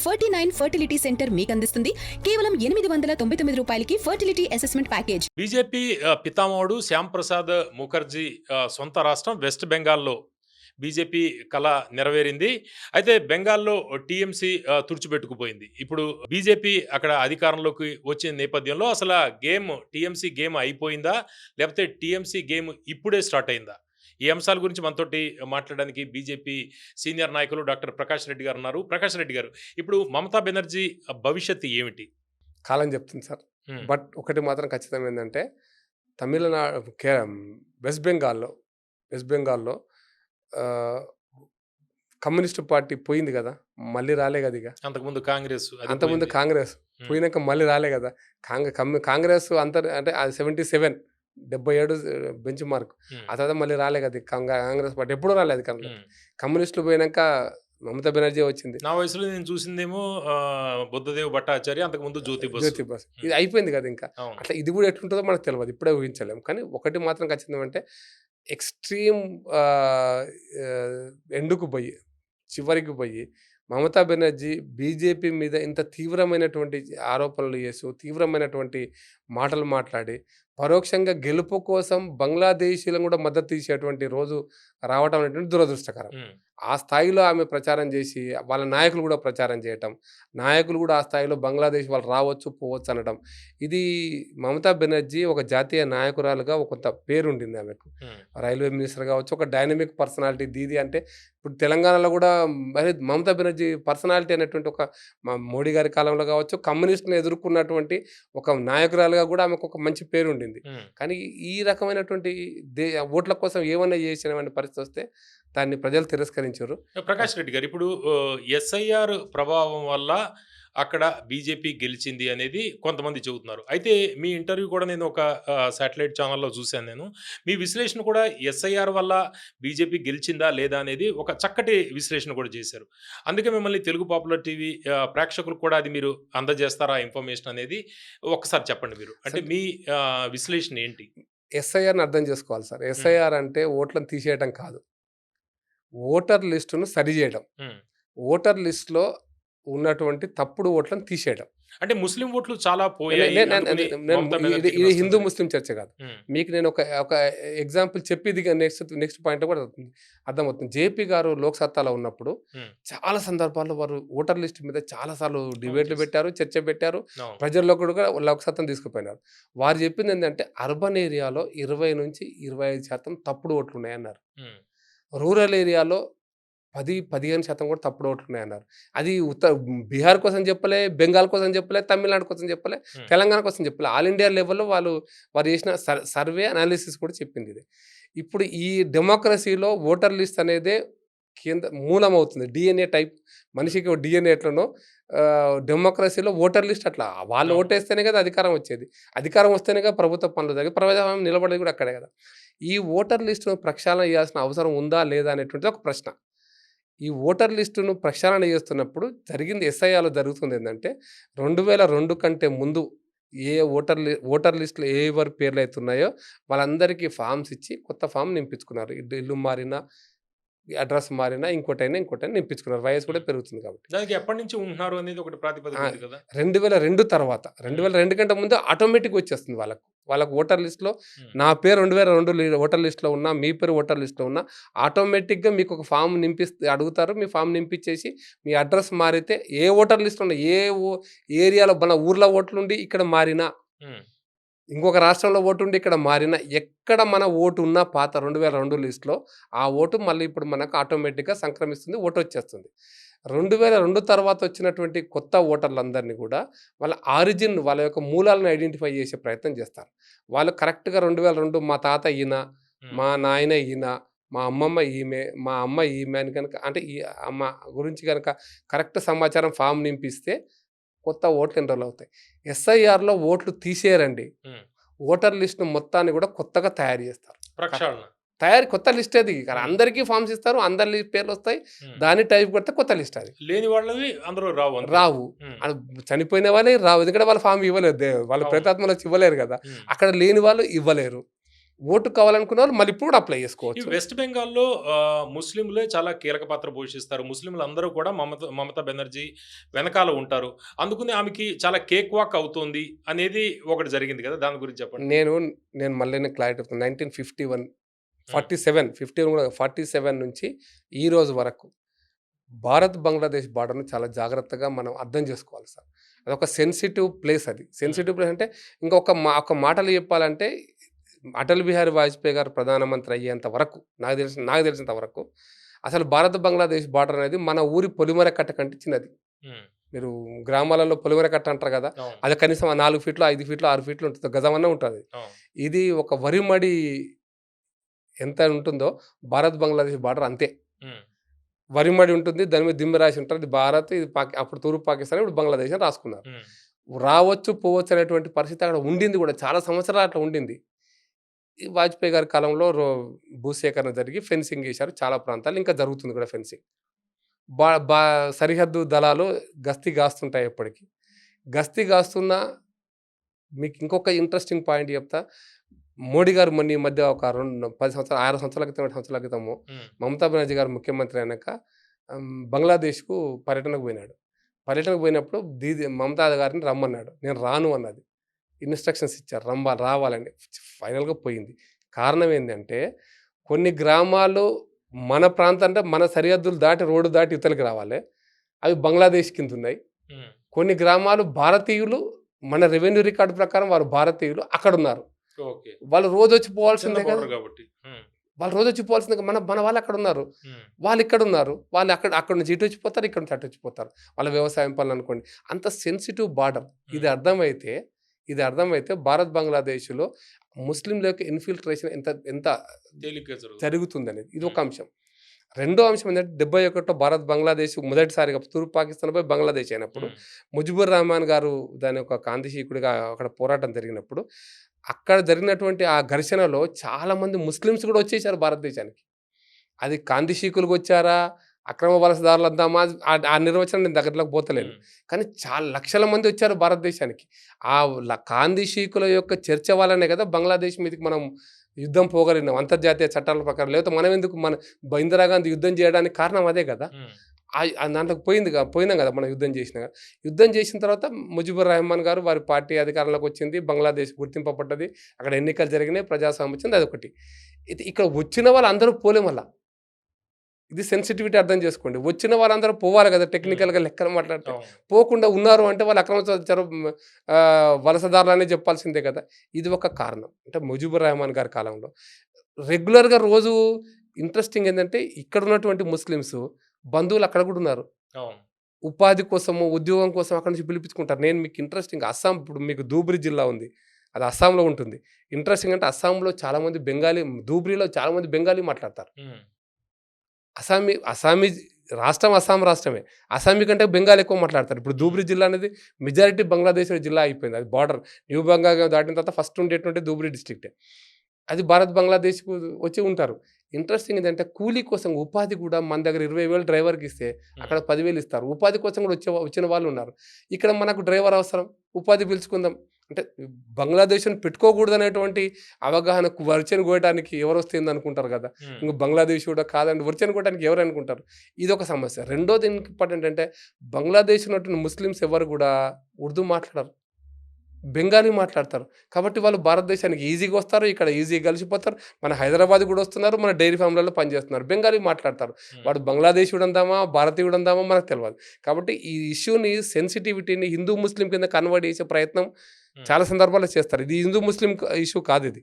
49 fertility centre మీకు అందిస్తుంది కేవలం 899 రూపాయలకి ఫర్టిలిటీ అసెస్మెంట్ ప్యాకేజ్. బీజేపీ పితామహుడు శ్యామ్ ప్రసాద్ ముఖర్జీ సొంత రాష్ట్రం వెస్ట్ బెంగాల్లో బీజేపీ కళ నెరవేరింది. అయితే బెంగాల్లో టీఎంసీ తుడిచిపెట్టుకుపోయింది. ఇప్పుడు బీజేపీ అక్కడ అధికారంలోకి వచ్చిన నేపథ్యంలో అసలు టీఎంసీ గేమ్ అయిపోయిందా? లేకపోతే టీఎంసీ గేమ్ ఇప్పుడే స్టార్ట్ అయిందా? ఈ అంశాల గురించి మనతోటి మాట్లాడడానికి బీజేపీ సీనియర్ నాయకులు డాక్టర్ ప్రకాష్ రెడ్డి గారు ఉన్నారు. ప్రకాష్ రెడ్డి గారు, ఇప్పుడు మమతా బెనర్జీ భవిష్యత్తు ఏమిటి? కాలం చెప్తుంది సార్. బట్ ఒకటి మాత్రం ఖచ్చితం ఏంటంటే తమిళనాడు వెస్ట్ బెంగాల్లో కమ్యూనిస్ట్ పార్టీ పోయింది కదా, మళ్ళీ రాలే కదా. ఇక అంతకుముందు కాంగ్రెస్ పోయినాక మళ్ళీ రాలే కదా. కాంగ్రెస్ అంటే 77 బెంచ్ మార్క్. ఆ తర్వాత మళ్ళీ రాలే కదా కాంగ్రెస్ పార్టీ, ఎప్పుడూ రాలేదు. కమ్యూనిస్టులు పోయినాక మమతా బెనర్జీ వచ్చింది. నా వయసులో నేను చూసిందేమో బుద్ధదేవ్ భట్టాచార్య, అంతకుముందు జ్యోతి బసు. ఇది అయిపోయింది కదా. ఇంకా అట్లా ఇది కూడా ఎట్లుంటుందో మనకు తెలియదు, ఇప్పుడే ఊహించలేము. కానీ ఒకటి మాత్రం ఖచ్చితంగా అంటే ఎక్స్ట్రీమ్ ఎండుకు పోయి చివరికి పోయి మమతా బెనర్జీ బీజేపీ మీద ఇంత తీవ్రమైనటువంటి ఆరోపణలు చేస్తూ తీవ్రమైనటువంటి మాటలు మాట్లాడి పరోక్షంగా గెలుపు కోసం బంగ్లాదేశీలను కూడా మద్దతు ఇచ్చేటువంటి రోజు రావటం అనేటువంటి దురదృష్టకరం. ఆ స్థాయిలో ఆమె ప్రచారం చేసి వాళ్ళ నాయకులు కూడా ప్రచారం చేయటం, నాయకులు కూడా ఆ స్థాయిలో బంగ్లాదేశ్ వాళ్ళు రావచ్చు పోవచ్చు అనడం, ఇది మమతా బెనర్జీ ఒక జాతీయ నాయకురాలుగా ఒక కొంత పేరుండింది ఆమెకు. రైల్వే మినిస్టర్ కావచ్చు, ఒక డైనమిక్ పర్సనాలిటీ. దీది అంటే ఇప్పుడు తెలంగాణలో కూడా మరి మమతా బెనర్జీ పర్సనాలిటీ అనేటువంటి ఒక మోడీ గారి కాలంలో కావచ్చు కమ్యూనిస్ట్ని ఎదుర్కొన్నటువంటి ఒక నాయకురాలుగా కూడా ఆమెకు ఒక మంచి పేరు ఉండింది. కానీ ఈ రకమైనటువంటి ఓట్ల కోసం ఏమన్నా చేసిన పరిస్థితి వస్తే దాన్ని ప్రజలు తిరస్కరించారు. ప్రకాష్ రెడ్డి గారు, ఇప్పుడు ఎస్ఐఆర్ ప్రభావం వల్ల అక్కడ బీజేపీ గెలిచింది అనేది కొంతమంది చెబుతున్నారు. అయితే మీ ఇంటర్వ్యూ కూడా నేను ఒక శాటిలైట్ ఛానల్లో చూశాను. నేను మీ విశ్లేషణ కూడా ఎస్ఐఆర్ వల్ల బీజేపీ గెలిచిందా లేదా అనేది ఒక చక్కటి విశ్లేషణ కూడా చేశారు. అందుకే మిమ్మల్ని తెలుగు పాపులర్ టీవీ ప్రేక్షకులకు కూడా అది మీరు అందజేస్తారా ఇన్ఫర్మేషన్ అనేది ఒకసారి చెప్పండి మీరు. అంటే మీ విశ్లేషణ ఏంటి? ఎస్ఐఆర్ని అర్థం చేసుకోవాలి సార్. ఎస్ఐఆర్ అంటే ఓట్లను తీసేయడం కాదు, ఓటర్ లిస్టును సరిచేయడం. ఓటర్ లిస్టులో ఉన్నటువంటి తప్పుడు ఓట్లను తీసేయడం. అంటే ముస్లిం ఓట్లు చాలా పోయాయి. ఇది హిందూ ముస్లిం చర్చ కాదు. మీకు నేను ఒక ఎగ్జాంపుల్ చెప్పి నెక్స్ట్ పాయింట్ కూడా అర్థమవుతుంది. జేపీ గారు లోక్సత్తాలో ఉన్నప్పుడు చాలా సందర్భాల్లో వారు ఓటర్ లిస్ట్ మీద చాలా సార్లు డిబేట్లు పెట్టారు, చర్చ పెట్టారు, ప్రజల్లో కూడా లోక్సత్తాను తీసుకుపోయినారు. వారు చెప్పింది ఏంటంటే అర్బన్ ఏరియాలో 20 నుంచి 25% తప్పుడు ఓట్లు ఉన్నాయన్నారు. రూరల్ ఏరియాలో 10-15% కూడా తప్పుడు ఓట్లు ఉన్నాయన్నారు. అది బీహార్ కోసం చెప్పలే, బెంగాల్ కోసం చెప్పలే, తమిళనాడు కోసం చెప్పలే, తెలంగాణ కోసం చెప్పలే. ఆల్ ఇండియా లెవెల్లో వారు చేసిన సర్వే అనాలిసిస్ కూడా చెప్పింది ఇది. ఇప్పుడు ఈ డెమోక్రసీలో ఓటర్ లిస్ట్ అనేదే మూలం అవుతుంది. డిఎన్ఏ టైప్ మనిషికి డిఎన్ఏ ఎట్లనో డెమోక్రసీలో ఓటర్ లిస్ట్ అట్లా. వాళ్ళు ఓటేస్తేనే కదా అధికారం వచ్చేది, అధికారం వస్తేనే కదా ప్రభుత్వ పనులు జరిగి ప్రజాస్వామ్యం నిలబడేది కూడా అక్కడే కదా. ఈ ఓటర్ లిస్టును ప్రక్షాళన చేయాల్సిన అవసరం ఉందా లేదా అనేటువంటిది ఒక ప్రశ్న. ఈ ఓటర్ లిస్టును ప్రక్షాళన చేస్తున్నప్పుడు జరిగింది ఎస్ఐఆర్లో జరుగుతుంది ఏంటంటే 2002 కంటే ముందు ఏ ఓటర్ లిస్టులో ఎవరి పేర్లు అవుతున్నాయో వాళ్ళందరికీ ఫామ్స్ ఇచ్చి కొత్త ఫామ్ నింపించుకున్నారు. ఇల్లు మారినా, అడ్రస్ మారినా, ఇంకోటైనా నింపించుకున్నారు. వయసు కూడా పెరుగుతుంది కాబట్టి. దానికి ఎప్పటి నుంచి ఉంటున్నారు అనేది ఒకటి ప్రాతిపదిక ఉంది కదా. 2002 తర్వాత 2002 కంటే ముందు ఆటోమేటిక్ వచ్చేస్తుంది వాళ్ళకు ఓటర్ లిస్టులో. నా పేరు 2002 ఓటర్ లిస్టులో ఉన్నా, మీ పేరు ఓటర్ లిస్టులో ఉన్నా ఆటోమేటిక్గా మీకు ఒక ఫామ్ అడుగుతారు. మీ ఫామ్ నింపించేసి మీ అడ్రస్ మారితే ఏ ఓటర్ లిస్టులో ఉన్నా, ఏ ఏరియాలో మన ఊర్లో ఓట్లుండి ఇక్కడ మారినా, ఇంకొక రాష్ట్రంలో ఓటు ఉండి ఇక్కడ మారిన, ఎక్కడ మన ఓటు ఉన్నా పాత 2002 లిస్టులో ఆ ఓటు మళ్ళీ ఇప్పుడు మనకు ఆటోమేటిక్గా సంక్రమిస్తుంది, ఓటు వచ్చేస్తుంది. 2002 తర్వాత వచ్చినటువంటి కొత్త ఓటర్లందరినీ కూడా వాళ్ళ ఆరిజిన్, వాళ్ళ యొక్క మూలాలను ఐడెంటిఫై చేసే ప్రయత్నం చేస్తారు. వాళ్ళు కరెక్ట్గా 2002 మా తాత ఈయన, మా నాయన ఈయన, మా అమ్మమ్మ ఈమె, మా అమ్మ ఈమె అని కనుక అంటే ఈ అమ్మ గురించి కనుక కరెక్ట్ సమాచారం ఫామ్ నింపిస్తే కొత్త ఓట్లు ఎన్రోల్ అవుతాయి. ఎస్ఐఆర్లో ఓట్లు తీసేయరండి, ఓటర్ లిస్ట్ను మొత్తాన్ని కూడా కొత్తగా తయారు చేస్తారు. కొత్త లిస్ట్ అది. అందరికీ ఫామ్స్ ఇస్తారు, అందరి పేర్లు వస్తాయి, దాన్ని టైప్ కొడితే కొత్త లిస్ట్. అది లేని వాళ్ళవి అందరూ రావు, చనిపోయిన వాళ్ళే రావు, ఎందుకంటే వాళ్ళ ఫామ్ ఇవ్వలేదు, వాళ్ళ ప్రేతాత్మలు వచ్చి ఇవ్వలేరు కదా. అక్కడ లేని వాళ్ళు ఇవ్వలేరు. ఓటు కావాలనుకున్న వాళ్ళు మళ్ళీ ఇప్పుడు కూడా అప్లై ఈ చేసుకోవచ్చు. వెస్ట్ బెంగాల్‌లో ముస్లింలే చాలా కీలక పాత్ర పోషిస్తారు. ముస్లింలందరూ కూడా మమతా బెనర్జీ వెనకాల ఉంటారు. అందుకని ఆమెకి చాలా కేక్ వాక్ అవుతోంది అనేది ఒకటి జరిగింది కదా! దాని గురించి చెప్పండి. నేను నేను మళ్ళీ క్లారిటీ చెప్తాను. 1951 హ్మ్. 51 కూడా 47 నుంచి ఈ రోజు వరకు భారత్ బంగ్లాదేశ్ బార్డర్‌ని చాలా జాగ్రత్తగా మనం అర్థం చేసుకోవాలి సార్. అదొక సెన్సిటివ్ ప్లేస్ అది. హ్మ్. సెన్సిటివ్ ప్లేస్ అంటే ఒక మాటలో చెప్పాలంటే అటల్ బిహారీ వాజ్పేయి గారు ప్రధానమంత్రి అయ్యేంత వరకు నాకు తెలిసినంత వరకు అసలు భారత్ బంగ్లాదేశ్ బార్డర్ అనేది మన ఊరి పొలిమేర కట్ట కంటే చిన్నది. హ్మ్. మీరు గ్రామాలలో పొలిమేర కట్ట అంటారు కదా! అవును. అది కనీసం 4 ఫీట్లు, 5 ఫీట్లు, 6 ఫీట్లు ఉంటుంది. గజమన్నా ఉంటది. అవును. ఇది ఒక వరి మడి ఎంత ఉంటుందో భారత్ బంగ్లాదేశ్ బార్డర్ అంతే. హ్మ్. వరి మడి ఉంటుంది. దాని మీద దిమ్మె రాసి ఉంటది. ఇది భారత్, ఇది అప్పుడు తూర్పు పాకిస్తాన్, ఇప్పుడు బంగ్లాదేశ్ అని రాసుకున్నారు. హ్మ్. రావచ్చు, పోవచ్చు అనేటువంటి పరిస్థితి అక్కడ ఉండింది కూడా. చాలా సంవత్సరాలు అట్లా ఉండింది. ఈ వాజ్పేయి గారి కాలంలో భూసేకరణ జరిగి ఫెన్సింగ్ ఏశారు. చాలా ప్రాంతాలు ఇంకా జరుగుతుంది కూడా ఫెన్సింగ్. బా బా సరిహద్దు దళాలు గస్తీ గాస్తుంటాయి ఎప్పటికి. గస్తీ గాస్తున్న మీకు ఇంకొక ఇంట్రెస్టింగ్ పాయింట్ చెప్తా. మోడీ గారు మొన్న ఈ మధ్య ఒక 10 సంవత్సరాలు, 6 సంవత్సరాల క్రితం, 7 సంవత్సరాల క్రితము హ్మ్. మమతా బెనర్జీ గారు ముఖ్యమంత్రి అయినాక బంగ్లాదేశ్‌కు పర్యటనకు పోయినాడు. పర్యటనకు పోయినప్పుడు మమతా గారిని రమ్మన్నాడు. నేను రాను అన్నది. ఇన్‌స్ట్రక్షన్స్ ఇచ్చారు. రావాలని. ఫైనల్‌గా పోయింది. కారణం ఏందంటే కొన్ని గ్రామాలు మన ప్రాంతం అంటే మన సరిహద్దులు దాటి రోడ్డు దాటి ఇవతలకి రావాలి. అవి బంగ్లాదేశ్ కిందున్నాయి. హ్మ్. కొన్ని గ్రామాలు భారతీయులు మన రెవెన్యూ రికార్డ్ ప్రకారం వారు భారతీయులు అక్కడున్నారు. ఓకే. వాళ్ళు రోజొచ్చి చిన్న పోవాల్సిందే కదా! బోర్డర్ కాబట్టి. హ్మ్. వాళ్ళు రోజొచ్చి పోవాల్సిందే కదా! మన మన వాళ్ళక్కడున్నారు. హ్మ్. వాళ్ళిక్కడున్నారు. వాళ్ళు అక్కడి నుంచి ఇటు వచ్చిపోతారు. ఇక్కడ నుంచి అటు వచ్చిపోతారు. వాళ్ళ వ్యవసాయం పనులనుకోండి. అంత సెన్సిటివ్ బార్డర్. ఇది హ్మ్. అర్థమైతే ఇది అర్థమైతే భారత్ బంగ్లాదేశ్‌లో ముస్లింల యొక్క ఇన్‌ఫిల్ట్రేషన్ ఎంత ఎంత తేలిగ్గా జరుగుతుంది. జరుగుతుందనేది. ఇది ఒక హ్మ్. అంశం. రెండో అంశం ఏంటంటే 71లో భారత్ బంగ్లాదేశ్ మొదటిసారిగా తూర్పు పాకిస్తాన్‌పై బంగ్లాదేశ్ అయినప్పుడు హ్మ్. ముజిబుర్ రహమాన్ గారు దాని ఒక కాంతిశీకుడిగా అక్కడ పోరాటం జరిగినప్పుడు అక్కడ జరిగినటువంటి ఆ ఘర్షణలో చాలామంది ముస్లిమ్స్ కూడా వచ్చేసారు భారతదేశానికి. అది కాంతిశీకులుగొచ్చారా? అక్రమ వలసదారులందామా? ఆ నిర్వచనం నేను దగ్గరలోకి పోతలేను. హ్మ్. కానీ చాలా లక్షల మంది వచ్చారు భారతదేశానికి. ఆ కాందిశీకుల యొక్క చర్చ వల్లనే కదా బంగ్లాదేశ్ మీదకి మనం యుద్ధం పోగలిగినాం. అంతర్జాతీయ చట్టాల ప్రకారం. లేకపోతే మనం ఎందుకు ఇందిరాగాంధీ యుద్ధం చేయడానికి కారణం అదే కదా! హ్మ్. దాంట్లోకి పోయినాం కదా! మనం యుద్ధం చేసినా. యుద్ధం చేసిన తర్వాత ముజిబుర్ రెహమాన్ గారు వారి పార్టీ అధికారంలోకి వచ్చింది. బంగ్లాదేశ్ గుర్తింపబడ్డది. అక్కడ ఎన్నికలు జరిగినాయి. ప్రజాస్వామ్యం వచ్చింది. అదొకటి. ఇక్కడ వచ్చిన వాళ్ళందరూ పోలే మళ్ళా. ఇది సెన్సిటివిటీ అర్థం చేసుకోండి. వచ్చిన వాళ్ళందరూ పోవాలి కదా! హ్మ్. టెక్నికల్‌గా లెక్కలు మాట్లాడితే. అవును. పోకుండా ఉన్నారు అంటే వాళ్ళు వలసదారులనే చెప్పాల్సిందే కదా! ఇది ఒక కారణం. అంటే ముజిబుర్ రెహమాన్ గారి కాలంలో. రెగ్యులర్‌గా రోజు ఇంట్రెస్టింగ్ ఏందంటే ఇక్కడున్నటువంటి ముస్లిమ్స్ బంధువులు అక్కడ కూడా ఉన్నారు. అవును. ఉపాధి కోసము, ఉద్యోగం కోసం అక్కడి నుంచి పిలిపించుకుంటారు. నేను మీకు ఇంట్రెస్టింగ్ అస్సాం ఇప్పుడు మీకు ధూబ్రి జిల్లా ఉంది. అది అస్సాంలో ఉంటుంది. ఇంట్రెస్టింగ్ అంటే అస్సాంలో చాలామంది బెంగాలీ ధూబ్రిలో చాలామంది బెంగాలీ మాట్లాడతారు. హ్మ్. అస్సామీ రాష్ట్రం అస్సాం రాష్ట్రమే. అస్సామీ కంటే బెంగాల్ ఎక్కువ మాట్లాడతారు. ఇప్పుడు హ్మ్. ధూబ్రి జిల్లా అనేది మెజారిటీ బంగ్లాదేశ్ జిల్లా అయిపోయింది. అది బార్డర్ న్యూ బంగాల్ దాటిన తర్వాత ఫస్ట్ ఉండేటువంటి ధూబ్రి డిస్ట్రిక్టే. అది భారత్ బంగ్లాదేశ్‌కు వచ్చి ఉంటారు. ఇంట్రెస్టింగ్ ఏందంటే కూలీ కోసం ఉపాధి కూడా మన దగ్గర 20,000 డ్రైవర్‌కి ఇస్తే అక్కడ హ్మ్. 10,000 ఇస్తారు. ఉపాధి కోసం కూడా వచ్చిన వాళ్ళు ఉన్నారు. ఇక్కడ మనకు డ్రైవర్ అవసరం. ఉపాధి పిలుచుకుందాం. అంటే బంగ్లాదేశ్‌ని పెట్టుకోకూడదనేటువంటి అవగాహనకు వరిచెను కోయడానికి ఎవరొస్తుందనుకుంటారు కదా! హ్మ్. ఇంక బంగ్లాదేశ్ కూడా కాదండి వరిచెను కోయడానికి ఎవరనుకుంటారు. ఇదొక సమస్య. రెండోది ఇంపార్టెంట్ అంటే బంగ్లాదేశ్‌లో ఉన్నటువంటి ముస్లిమ్స్ ఎవరు కూడా ఉర్దూ మాట్లాడరు. బెంగాలీ మాట్లాడతారు. కాబట్టి వాళ్ళు భారతదేశానికి ఈజీగా వస్తారు. ఇక్కడ ఈజీగా కలిసిపోతారు. మన హైదరాబాద్ కూడా వస్తున్నారు. మన డైరీ ఫార్మ్‌లలో పనిచేస్తున్నారు. బెంగాలీ మాట్లాడతారు. హ్మ్. వాడు బంగ్లాదేశీయుడందామా, భారతీయుడందామా మనకు తెలవదు. కాబట్టి ఈ ఇష్యూని సెన్సిటివిటీని హిందూ, ముస్లిం కింద కన్వర్ట్ చేసే ప్రయత్నం హ్మ్. చాలా సందర్భాల్లో చేస్తారు. ఇది హిందూ, ముస్లిం ఇష్యూ కాదిది.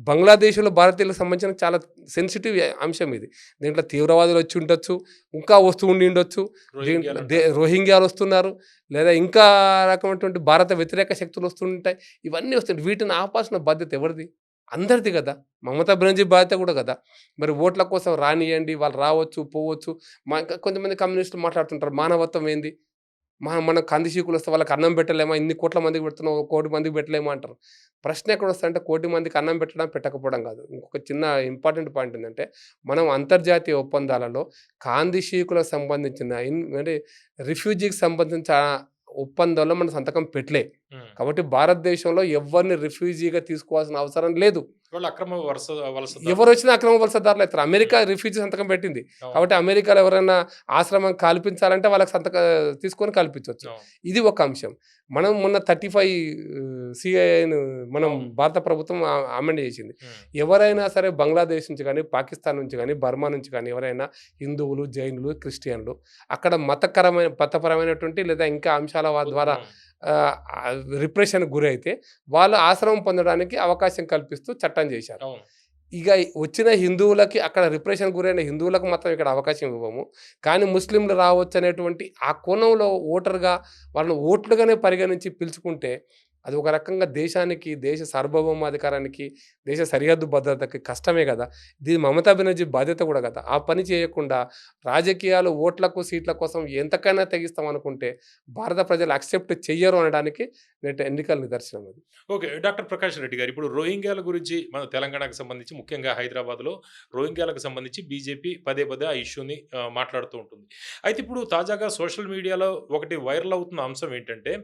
బంగ్లాదేశ్‌లో భారతీయులకు సంబంధించిన చాలా సెన్సిటివ్ అంశం ఇది. దీంట్లో తీవ్రవాదులు వచ్చి ఉండొచ్చు. ఇంకా వస్తూ ఉండిండొచ్చు. దీంట్లో రోహింగ్యాలంటారు. రోహింగ్యాలు వస్తున్నారు. లేదా ఇంకా రకమైనటువంటి భారత వ్యతిరేక శక్తులు వస్తుంటాయి. ఇవన్నీ వస్తుంటాయి. వీటిని ఆపాల్సిన బాధ్యత ఎవరిది? అందరిది గదా! మమతా బెనర్జీ బాధ్యత కూడా గదా! మరి ఓట్ల కోసం రానియ్యండి. వాళ్ళు రావచ్చు, పోవచ్చు. ఇంకా కొంతమంది కమ్యూనిస్టులు మాట్లాడుతుంటారు. మానవత్వం ఏంది? మనం కందిశీకులు వస్తే వాళ్ళకి అన్నం పెట్టలేమా? ఇన్ని కోట్ల మందికి పెడుతున్నావు, 1,00,00,000 మందికి పెట్టలేమా అంటారు. ప్రశ్న ఎక్కడొస్తదంటే 1,00,00,000 మందికి అన్నం పెట్టడం, పెట్టకపోవడం కాదు. ఇంకొక చిన్న ఇంపార్టెంట్ పాయింట్ ఏందంటే, మనం అంతర్జాతీయ ఒప్పందాలలో కాందిశీకులకు సంబంధించిన అంటే రిఫ్యూజీకి సంబంధించిన ఒప్పందంలో మనం సంతకం పెట్టలే. హ్మ్. కాబట్టి భారతదేశంలో ఎవ్వరిని రిఫ్యూజీగా తీసుకోవాల్సిన అవసరం లేదు. వాళ్ళు అక్రమ వలస ఎవరు వచ్చినా అక్రమ వలసదారులు అవుతారు. అమెరికా రిఫ్యూజీ సంతకం పెట్టింది కాబట్టి అమెరికాలో ఎవరైనా ఆశ్రమం కల్పించాలంటే వాళ్ళకి సంతకం తీసుకొని కల్పించవచ్చు. ఇది ఒక అంశం. మనం మొన్న 35 సిఐను మనం భారత ప్రభుత్వం అమెండ్ చేసింది. ఎవరైనా సరే బంగ్లాదేశ్ నుంచి కానీ, పాకిస్తాన్ నుంచి కానీ, బర్మా నుంచి కానీ ఎవరైనా హిందువులు, జైనులు, క్రిస్టియన్లు అక్కడ మతపరమైనటువంటి లేదా ఇంకా అంశాల ద్వారా రిప్రెషన్ గురి అయితే వాళ్ళు ఆశ్రమం పొందడానికి అవకాశం కల్పిస్తూ చట్టం చేశారు. ఇక వచ్చిన హిందువులకి అక్కడ రిప్రెషన్ గురైన హిందువులకు మాత్రం ఇక్కడ అవకాశం ఇవ్వము, కానీ ముస్లింలు రావచ్చు అనేటువంటి ఆ కోణంలో ఓటర్గా వాళ్ళని ఓట్లుగానే పరిగణించి పిలుచుకుంటే అది ఒక రకంగా దేశానికి, దేశ సార్వభౌమాధికారానికి, దేశ సరిహద్దు భద్రతకి కష్టమే కదా. దీని మమతా బెనర్జీ బాధ్యత కూడా కదా. ఆ పని చేయకుండా రాజకీయాలు ఓట్లకు సీట్ల కోసం ఎంతకైనా తెగిస్తాం అనుకుంటే భారత ప్రజలు అక్సెప్ట్ చెయ్యరు అనడానికి నేటి ఎన్నికల నిదర్శనం అది. ఓకే. డాక్టర్ ప్రకాష్ రెడ్డి గారు, ఇప్పుడు రోహింగ్యాల గురించి మన తెలంగాణకు సంబంధించి ముఖ్యంగా హైదరాబాద్లో రోహింగ్యాలకు సంబంధించి బీజేపీ పదే ఆ ఇష్యూని మాట్లాడుతూ ఉంటుంది. అయితే ఇప్పుడు తాజాగా సోషల్ మీడియాలో ఒకటి వైరల్ అవుతున్న అంశం ఏంటంటే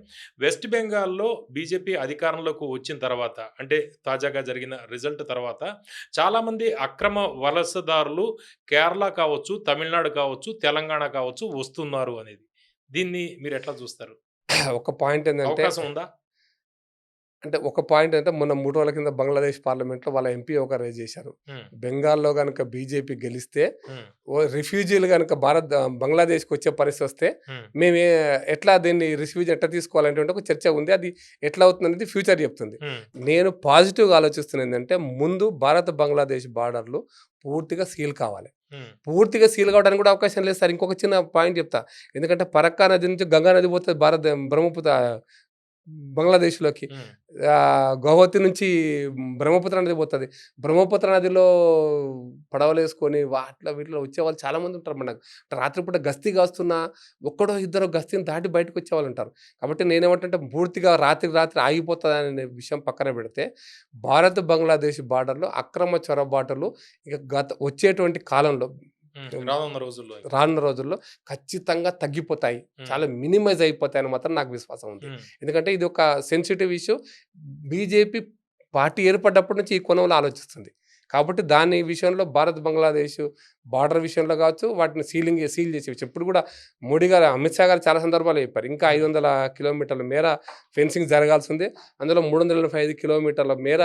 వెస్ట్ బెంగాల్లో బీజేపీ అధికారంలోకి వచ్చిన తర్వాత, అంటే తాజాగా జరిగిన రిజల్ట్ తర్వాత చాలామంది అక్రమ వలసదారులు కేరళ కావచ్చు, తమిళనాడు కావచ్చు, తెలంగాణ కావచ్చు వస్తున్నారు అనేది. దీన్ని మీరు ఎట్లా చూస్తారు? ఒక పాయింట్ ఏంటంటే అవకాశం ఉందా? అంటే ఒక పాయింట్ అంటే మొన్న 3 రోజుల కింద బంగ్లాదేశ్ పార్లమెంట్లో వాళ్ళ ఎంపీ ఒక రేజ్ చేశారు. బెంగాల్లో కనుక బీజేపీ గెలిస్తే రిఫ్యూజీలు కనుక బంగ్లాదేశ్కి వచ్చే పరిస్థితి వస్తే మేము ఎట్లా దీన్ని రిఫ్యూజీ ఎట్లా తీసుకోవాలంటే ఒక చర్చ ఉంది. అది ఎట్లా అవుతుంది అనేది ఫ్యూచర్ చెప్తుంది. నేను పాజిటివ్గా ఆలోచిస్తున్నది ఏంటంటే ముందు బంగ్లాదేశ్ బార్డర్లు పూర్తిగా సీల్ కావాలి. పూర్తిగా సీల్ కావడానికి కూడా అవకాశం లేదు సార్. ఇంకొక చిన్న పాయింట్ చెప్తా. ఎందుకంటే పరక్కా నది నుంచి గంగా నది పోతుంది బ్రహ్మపుత్ర బంగ్లాదేశ్లోకి, గౌహతి నుంచి బ్రహ్మపుత్ర నది పోతుంది. బ్రహ్మపుత్ర నదిలో పడవలు వేసుకొని వీటిలో వచ్చేవాళ్ళు చాలామంది ఉంటారు. మనకు రాత్రిపూట గస్తీ కాస్తున్నా ఒక్కడో ఇద్దరు గస్తీని దాటి బయటకు వచ్చేవాళ్ళు ఉంటారు. కాబట్టి నేనేమంటే పూర్తిగా రాత్రి ఆగిపోతుంది అనే విషయం పక్కన పెడితే బంగ్లాదేశ్ బార్డర్లో అక్రమ చొరబాటులు ఇక వచ్చేటువంటి కాలంలో రానున్న రోజుల్లో ఖచ్చితంగా తగ్గిపోతాయి, చాలా మినిమైజ్ అయిపోతాయని మాత్రం నాకు విశ్వాసం ఉంది. ఎందుకంటే ఇది ఒక సెన్సిటివ్ ఇష్యూ. బీజేపీ పార్టీ ఏర్పడ్డప్పటి నుంచి ఈ కోణంలో ఆలోచిస్తుంది. కాబట్టి దాని విషయంలో బంగ్లాదేశ్ బార్డర్ విషయంలో కావచ్చు, వాటిని సీల్ చేసే విషయం ఇప్పుడు కూడా మోడీ గారు, అమిత్ షా గారు చాలా సందర్భాలు చెప్పారు. ఇంకా 500 కిలోమీటర్ల మేర ఫెన్సింగ్ జరగాల్సి ఉంది. అందులో 385 కిలోమీటర్ల మేర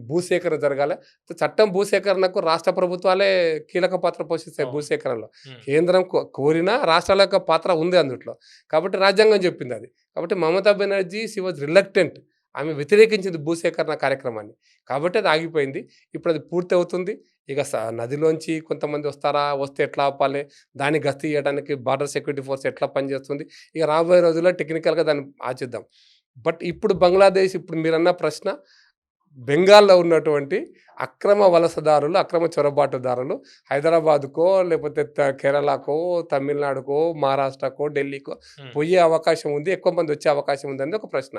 భూసేకరణ జరగాలి. చట్టం భూసేకరణకు రాష్ట్ర ప్రభుత్వాలే కీలక పాత్ర పోషిస్తాయి. భూసేకరణలో కేంద్రం కోరినా రాష్ట్రాల యొక్క పాత్ర ఉంది అందుట్లో. కాబట్టి రాజ్యాంగం చెప్పింది అది. కాబట్టి Mamata Banerjee she was reluctant, ఆమె వ్యతిరేకించింది భూసేకరణ కార్యక్రమాన్ని. కాబట్టి అది ఆగిపోయింది. ఇప్పుడు అది పూర్తి అవుతుంది. ఇక నదిలోంచి కొంతమంది వస్తే ఎట్లా ఆపాలి, దాన్ని గస్తీ చేయడానికి బార్డర్ సెక్యూరిటీ ఫోర్స్ ఎట్లా పనిచేస్తుంది, ఇక రాబోయే రోజుల్లో టెక్నికల్గా దాన్ని ఆచిద్దాం. బట్ ఇప్పుడు బంగ్లాదేశ్, ఇప్పుడు మీరన్న ప్రశ్న, బెంగాల్లో ఉన్నటువంటి అక్రమ వలసదారులు, అక్రమ చొరబాటుదారులు హైదరాబాద్కో లేకపోతే కేరళకో, తమిళనాడుకో, మహారాష్ట్రకో, ఢిల్లీకో పోయే అవకాశం ఉంది, ఎక్కువ మంది వచ్చే అవకాశం ఉంది అనేది ఒక ప్రశ్న.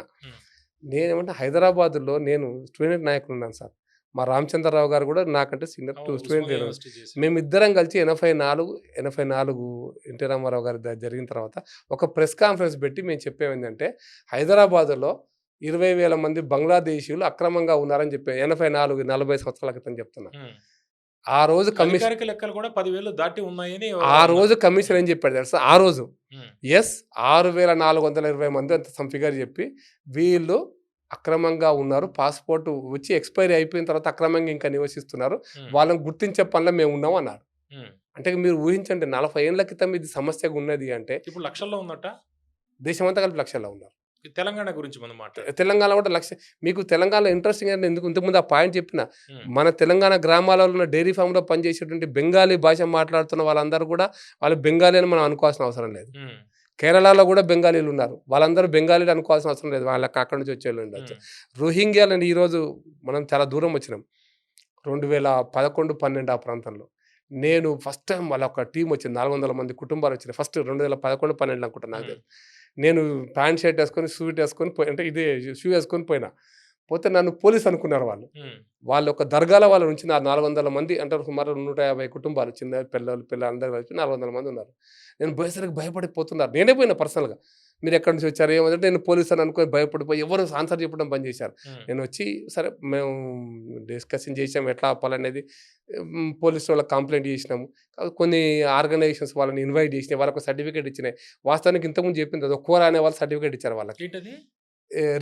నేనేమంటే హైదరాబాద్లో నేను స్టూడెంట్ నాయకులు ఉన్నాను సార్. మా రామచంద్రరావు గారు కూడా నాకంటే సీనియర్ స్టూడెంట్. మేమిద్దరం కలిసి 84 ఎన్టీ రామారావు గారి జరిగిన తర్వాత ఒక ప్రెస్ కాన్ఫరెన్స్ పెట్టి మేము చెప్పేది ఏంటంటే హైదరాబాద్లో 20,000 మంది బంగ్లాదేశీయులు అక్రమంగా ఉన్నారని చెప్పి 40 సంవత్సరాల క్రితం చెప్తున్నా. ఆ రోజు కమిషన్ లెక్కలు కూడా 10,000 దాటి ఉన్నాయని ఆ రోజు కమిషన్ ఏం చెప్పాడు తెలుసా? ఆ రోజు 6,420 మంది అంత సమ్ ఫిగర్ చెప్పి వీళ్ళు అక్రమంగా ఉన్నారు, పాస్పోర్ట్ వచ్చి ఎక్స్పైరీ అయిపోయిన తర్వాత అక్రమంగా ఇంకా నివసిస్తున్నారు, వాళ్ళని గుర్తించే పనిలో మేము ఉన్నాం అన్నారు. అంటే మీరు ఊహించండి, 40 ఏళ్ల క్రితం ఇది సమస్యగా ఉన్నది అంటే ఇప్పుడు లక్షల్లో ఉన్నట్ట. దేశమంతా కలిపి లక్షల్లో ఉన్నారు. తెలంగాణ గురించి మనం మాట్లాడాలి. తెలంగాణ కూడా మీకు తెలంగాణలో ఇంట్రెస్టింగ్ అంటే ఇంతకుముందు ఆ పాయింట్ చెప్పిన, మన తెలంగాణ గ్రామాలలో ఉన్న డైరీ ఫామ్లో పనిచేసేటువంటి బెంగాలీ భాష మాట్లాడుతున్న వాళ్ళందరూ కూడా వాళ్ళు బెంగాలీ అని మనం అనుకోవాల్సిన అవసరం లేదు. కేరళలో కూడా బెంగాలీలు ఉన్నారు, వాళ్ళందరూ బెంగాలీలు అనుకోవాల్సిన అవసరం లేదు, వాళ్ళకి అక్కడి నుంచి వచ్చే ఉండొచ్చు. రోహింగ్యాలని ఈరోజు మనం చాలా దూరం వచ్చినాం. 2011-12 ఆ ప్రాంతంలో నేను ఫస్ట్ టైం వాళ్ళ ఒక టీం వచ్చింది, 400 మంది కుటుంబాలు వచ్చినాయి. ఫస్ట్ 2011-12 అనుకుంటా నాకు. నేను ప్యాంట్ షర్ట్ వేసుకొని సూట్ వేసుకొని అంటే ఇదే షూ వేసుకొని పోతే నన్ను పోలీస్ అనుకున్నారు వాళ్ళు ఒక దర్గాల వాళ్ళ నుంచి 400 మంది అంటే సుమారు 150 కుటుంబాలు, చిన్న పిల్లలు అందరూ కలిపి 400 మంది ఉన్నారు. నేను పోయేసరికి భయపడిపోతున్నారు. నేనే పోయినా పర్సనల్గా, మీరు ఎక్కడి నుంచి వచ్చారు ఏమంటే నేను పోలీసు అని అనుకొని భయపడిపోయి ఎవరు ఆన్సర్ చెప్పడం బంద్ చేశారు. నేను వచ్చి సరే మేము డిస్కషన్ చేసాం ఎట్లా ఆపాలనేది. పోలీసు వాళ్ళకి కంప్లైంట్ చేసినాము. కొన్ని ఆర్గనైజేషన్స్ వాళ్ళని ఇన్వైట్ చేసినాయి, వాళ్ళకి సర్టిఫికేట్ ఇచ్చినాయి. వాస్తవానికి ఇంతకుముందు చెప్పింది అది కోరా అనే వాళ్ళు సర్టిఫికేట్ ఇచ్చారు వాళ్ళకి, ఏంటది?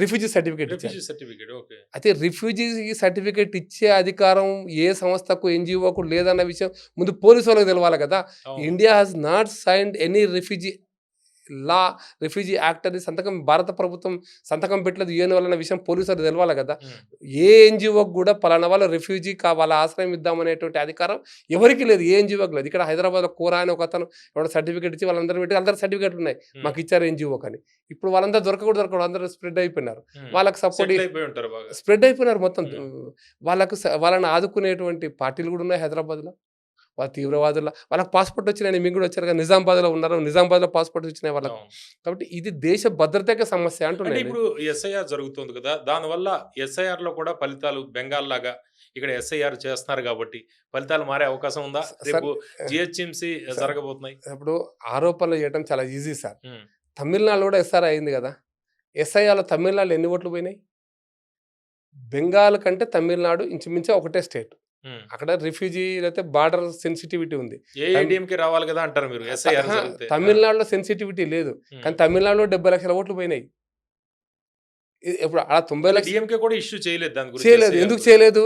రిఫ్యూజీ సర్టిఫికేట్ ఇచ్చారు. Refugee certificate. ఓకే. అయితే రిఫ్యూజీ సర్టిఫికేట్ ఇచ్చే అధికారం ఏ సంస్థకు ఎన్జిఓకు లేదన్న విషయం ముందు పోలీసు వాళ్ళకి తెలవాలి కదా. అవును. India has not signed any refugee law, refugee act అని సంతకం భారత ప్రభుత్వం సంతకం పెట్టలేదు యూఎన్ వల్ల విషయం పోలీసు వాళ్ళకి తెలవాలి కదా. ఏ ఎన్జిఓకి కూడా పలానా వాళ్ళ రిఫ్యూజీ వాళ్ళ ఆశ్రయం ఇద్దామనేటువంటి అధికారం ఎవరికి లేదు, ఏ ఎన్జిఓకి లేదు. ఇక్కడ హైదరాబాద్లో కోరా అని ఒక అతను ఎవడో సర్టిఫికేట్ ఇచ్చి వాళ్ళందరూ పెట్టి అందరూ సర్టిఫికేట్లు ఉన్నాయి మాకు ఇచ్చారు ఎన్జిఓ కానీ. ఇప్పుడు వాళ్ళందరూ దొరకకూడదు, అందరూ స్ప్రెడ్ అయిపోయినారు. వాళ్ళకి సపోర్ట్ సెటిల్ అయిపోయి ఉంటారు బాగా. స్ప్రెడ్ అయిపోయినారు మొత్తం. వాళ్ళని ఆదుకునేటువంటి పార్టీలు కూడా ఉన్నాయి హైదరాబాద్లో. వాళ్ళ తీవ్రవాదుల వాళ్ళకి పాస్పోర్ట్ వచ్చినాయి, మీకు కూడా వచ్చారు కదా. నిజామాబాద్లో ఉన్నారు, నిజామాబాద్లో పాస్పోర్ట్ వచ్చినాయి వాళ్ళకి. అవును. కాబట్టి ఇది దేశ భద్రతకే సమస్య అంటే అంటున్నాయి. ఇప్పుడు ఎస్ఐఆర్ జరుగుతుంది కదా, దానివల్ల ఎస్ఐఆర్ లో కూడా ఫలితాలు బెంగాల్ లాగా ఇక్కడ ఎస్ఐఆర్ చేస్తున్నారు కాబట్టి ఫలితాలు మారే అవకాశం ఉందా? రేపు జిహెచ్ఎంసీ జరగబోతున్నాయి. ఇప్పుడు ఆరోపణలు చేయడం చాలా ఈజీ సార్. ఉమ్. తమిళనాడు కూడా ఎస్ఆర్ అయింది కదా. ఎస్ఐఆర్లో తమిళనాడులో ఎన్ని ఓట్లు పోయినాయి? బెంగాల్ కంటే తమిళనాడు ఇంచుమించు ఒకటే స్టేట్. అక్కడ రిఫ్యూజీ అయితే బార్డర్ సెన్సిటివిటీ ఉంది. ఏఐడిఎంకి రావాలి కదా అంటారు మీరు. ఎస్ఐఆర్ జరిగితే తమిళనాడులో సెన్సిటివిటీ లేదు, కానీ తమిళనాడులో 70 లక్షల ఓట్లు పోయినాయి. ఇప్పుడు అలా 90 లక్షలు డిఎంకే కూడా ఇష్యూ చేయలేదు దాని గురించి. చేయలేదు. SIR ఎందుకు గురించి. చేయలేదు?